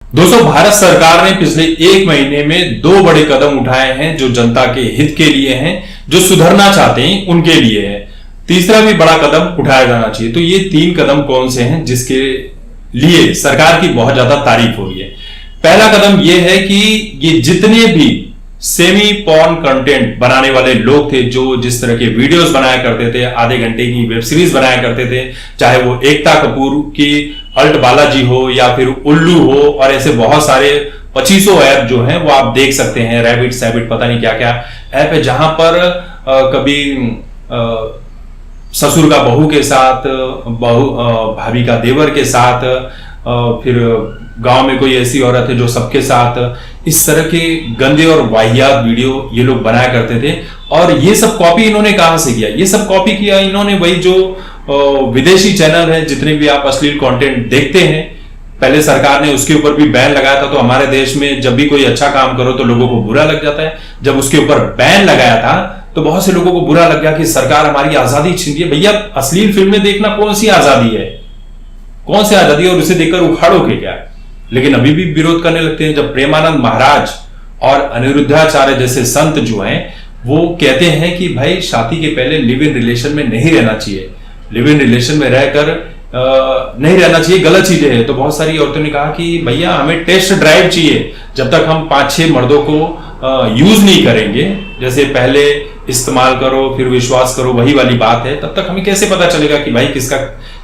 दोस्तों, भारत सरकार ने पिछले एक महीने में दो बड़े कदम उठाए हैं जो जनता के हित के लिए हैं, जो सुधरना चाहते हैं उनके लिए है। तीसरा भी बड़ा कदम उठाया जाना चाहिए। तो ये तीन कदम कौन से हैं जिसके लिए सरकार की बहुत ज्यादा तारीफ हो रही है? पहला कदम ये है कि ये जितने भी सेमी पॉर्न कंटेंट बनाने वाले लोग थे, जो जिस तरह के वीडियोस बनाया करते थे, आधे घंटे की वेब सीरीज बनाया करते थे, चाहे वो एकता कपूर की अल्ट बालाजी हो या फिर उल्लू हो, और ऐसे बहुत सारे 2500 ऐप जो हैं वो आप देख सकते हैं। रैबिट सैबिट पता नहीं क्या क्या ऐप है, जहां पर कभी ससुर का बहू के साथ, भाभी का देवर के साथ, फिर गांव में कोई ऐसी औरत है जो सबके साथ, इस तरह के गंदे और वाहियात वीडियो ये लोग बनाया करते थे। और ये सब कॉपी इन्होंने कहां से किया? ये सब कॉपी किया इन्होंने वही जो विदेशी चैनल है, जितने भी आप अश्लील कंटेंट देखते हैं, पहले सरकार ने उसके ऊपर भी बैन लगाया था। तो हमारे देश में जब भी कोई अच्छा काम करो तो लोगों को बुरा लग जाता है। जब उसके ऊपर बैन लगाया था तो बहुत से लोगों को बुरा लग गया कि सरकार हमारी आजादी छीन रही है। भैया, अश्लील फिल्में देखना कौन सी आजादी है? कौन सी आजादी है? और उसे देखकर उखाड़ोगे क्या? लेकिन अभी भी विरोध करने लगते हैं। जब प्रेमानंद महाराज और अनिरुद्धाचार्य जैसे संत जो हैं वो कहते हैं कि भाई शादी के पहले लिव इन रिलेशन में नहीं रहना चाहिए, लिव इन रिलेशन में रहकर नहीं रहना चाहिए, गलत चीजें है, तो बहुत सारी औरतों ने कहा कि भैया हमें टेस्ट ड्राइव चाहिए। जब तक हम 5-6 मर्दों को यूज नहीं करेंगे, जैसे पहले इस्तेमाल करो फिर विश्वास करो, वही वाली बात है, तब तक हमें कैसे पता चलेगा कि भाई किसका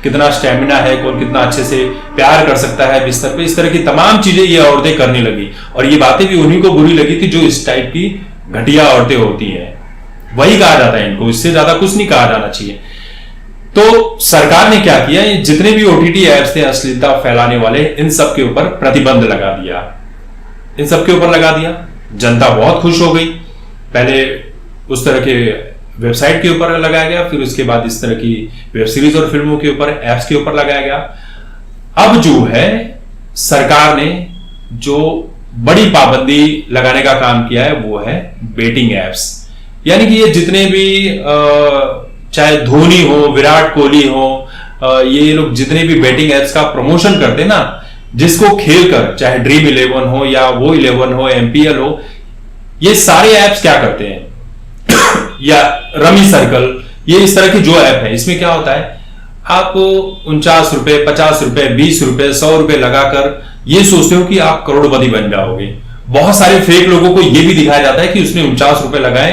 कितना स्टैमिना है, कौन कितना अच्छे से प्यार कर सकता है बिस्तर पे। इस तरह की तमाम चीजें ये औरतें करने लगी, और ये बातें भी उन्हीं को बुरी लगी थी जो इस टाइप की घटिया औरतें होती हैं। वही कहा जाता है इनको, इससे ज्यादा कुछ नहीं कहा जाना चाहिए। तो सरकार ने क्या किया, जितने भी ओटीटी ऐप्स थे अश्लीलता फैलाने वाले, इन सब के ऊपर प्रतिबंध लगा दिया, इन सब के ऊपर लगा दिया। जनता बहुत खुश हो गई। पहले उस तरह के वेबसाइट के ऊपर लगाया गया, फिर उसके बाद इस तरह की वेब सीरीज और फिल्मों के ऊपर, ऐप्स के ऊपर लगाया गया। अब जो है सरकार ने जो बड़ी पाबंदी लगाने का काम किया है वो है बेटिंग ऐप्स। यानी कि ये जितने भी चाहे धोनी हो, विराट कोहली हो, ये लोग जितने भी बेटिंग एप्स का प्रमोशन करते हैं ना, जिसको खेलकर, चाहे ड्रीम 11 हो या वो 11 हो, एमपीएल हो, ये सारे एप्स क्या करते हैं या रमी सर्कल, ये इस तरह की जो ऐप है, इसमें क्या होता है, आप 49 रुपए, 50 रुपए, 20 रुपए, 100 रुपए लगाकर ये सोचते हो कि आप करोड़पति बन जाओगे। बहुत सारे फेक लोगों को यह भी दिखाया जाता है कि उसने 49 रुपए लगाए,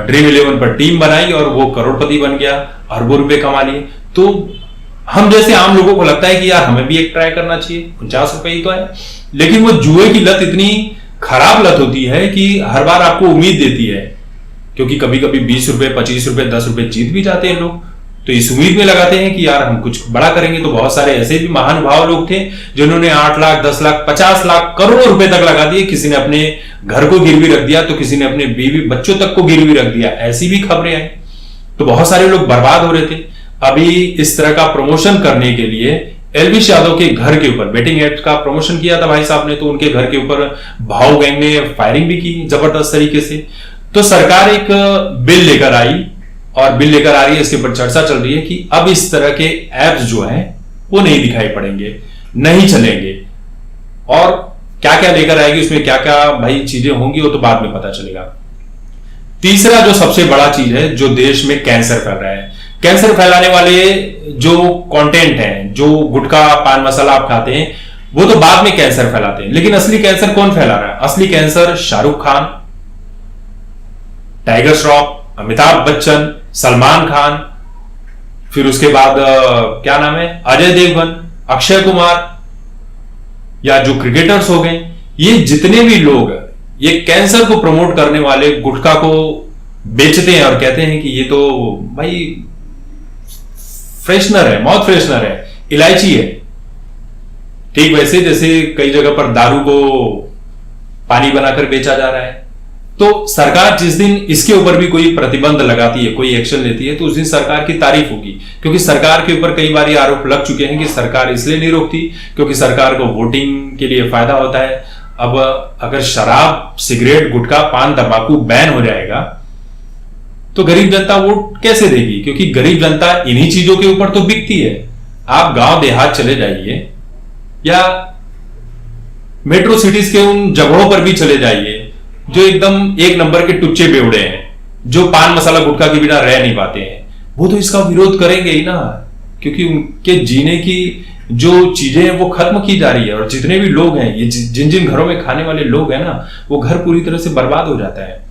ड्रीम 11 पर टीम बनाई और वो करोड़पति बन गया, अरबों रुपए कमा लिए। तो हम जैसे आम लोगों को लगता है कि यार हमें भी एक ट्राई करना चाहिए, 49 रुपए ही तो है। लेकिन वो जुए की लत इतनी खराब लत होती है कि हर बार आपको उम्मीद देती है, क्योंकि कभी कभी 20 रुपए, 25 रुपए, 10 रुपए जीत भी जाते हैं लोग, तो इस उम्मीद में लगाते हैं कि यार हम कुछ बड़ा करेंगे। तो बहुत सारे ऐसे भी महानुभाव लोग थे जिन्होंने 8 लाख, 10 लाख, 50 लाख, करोड़ों रुपए तक लगा दिए। किसी ने अपने घर को गिरवी रख दिया, तो किसी ने अपने बीवी बच्चों तक को गिरवी रख दिया, ऐसी भी खबरें आई। तो बहुत सारे लोग बर्बाद हो रहे थे। अभी इस तरह का प्रमोशन करने के लिए एलविश यादव के घर के ऊपर बेटिंग एप्स का प्रमोशन किया था भाई साहब ने, तो उनके घर के ऊपर भाऊ गैंग ने फायरिंग भी की जबरदस्त तरीके से। तो सरकार एक बिल लेकर आई, और बिल लेकर आ रही है, इसके ऊपर चर्चा चल रही है कि अब इस तरह के ऐप्स जो हैं वो नहीं दिखाई पड़ेंगे, नहीं चलेंगे। और क्या क्या लेकर आएगी, उसमें क्या क्या भाई चीजें होंगी, वो तो बाद में पता चलेगा। तीसरा जो सबसे बड़ा चीज है, जो देश में कैंसर फैल रहा है, कैंसर फैलाने वाले जो कंटेंट हैं, जो गुटखा पान मसाला आप खाते हैं, वो तो बाद में कैंसर फैलाते हैं। लेकिन असली कैंसर कौन फैला रहा है? असली कैंसर शाहरुख खान, टाइगर श्रॉफ, अमिताभ बच्चन, सलमान खान, फिर उसके बाद क्या नाम है, अजय देवगन, अक्षय कुमार, या जो क्रिकेटर्स हो गए, ये जितने भी लोग ये कैंसर को प्रमोट करने वाले गुटखा को बेचते हैं और कहते हैं कि ये तो भाई फ्रेशनर है, माउथ फ्रेशनर है, इलायची है। ठीक वैसे जैसे कई जगह पर दारू को पानी बनाकर बेचा जा रहा है। तो सरकार जिस दिन इसके ऊपर भी कोई प्रतिबंध लगाती है, कोई एक्शन लेती है, तो उस दिन सरकार की तारीफ होगी। क्योंकि सरकार के ऊपर कई बार ये आरोप लग चुके हैं कि सरकार इसलिए नहीं रोकती क्योंकि सरकार को वोटिंग के लिए फायदा होता है। अब अगर शराब, सिगरेट, गुटखा, पान, तंबाकू बैन हो जाएगा तो गरीब जनता वोट कैसे देगी? क्योंकि गरीब जनता इन्हीं चीजों के ऊपर तो बिकती है। आप गांव देहात चले जाइए या मेट्रो सिटीज के उन जगहों पर भी चले जाइए जो एकदम एक नंबर के टुच्चे बेवड़े हैं, जो पान मसाला गुटखा के बिना रह नहीं पाते हैं, वो तो इसका विरोध करेंगे ही ना, क्योंकि उनके जीने की जो चीजें हैं वो खत्म की जा रही है। और जितने भी लोग हैं, ये जिन जिन घरों में खाने वाले लोग हैं ना, वो घर पूरी तरह से बर्बाद हो जाता है।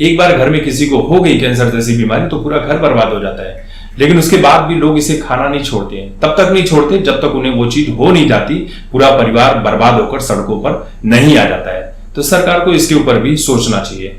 एक बार घर में किसी को हो गई कैंसर जैसी बीमारी तो पूरा घर बर्बाद हो जाता है, लेकिन उसके बाद भी लोग इसे खाना नहीं छोड़ते हैं। तब तक नहीं छोड़ते जब तक उन्हें वो चीज हो नहीं जाती, पूरा परिवार बर्बाद होकर सड़कों पर नहीं आ जाता है। तो सरकार को इसके ऊपर भी सोचना चाहिए।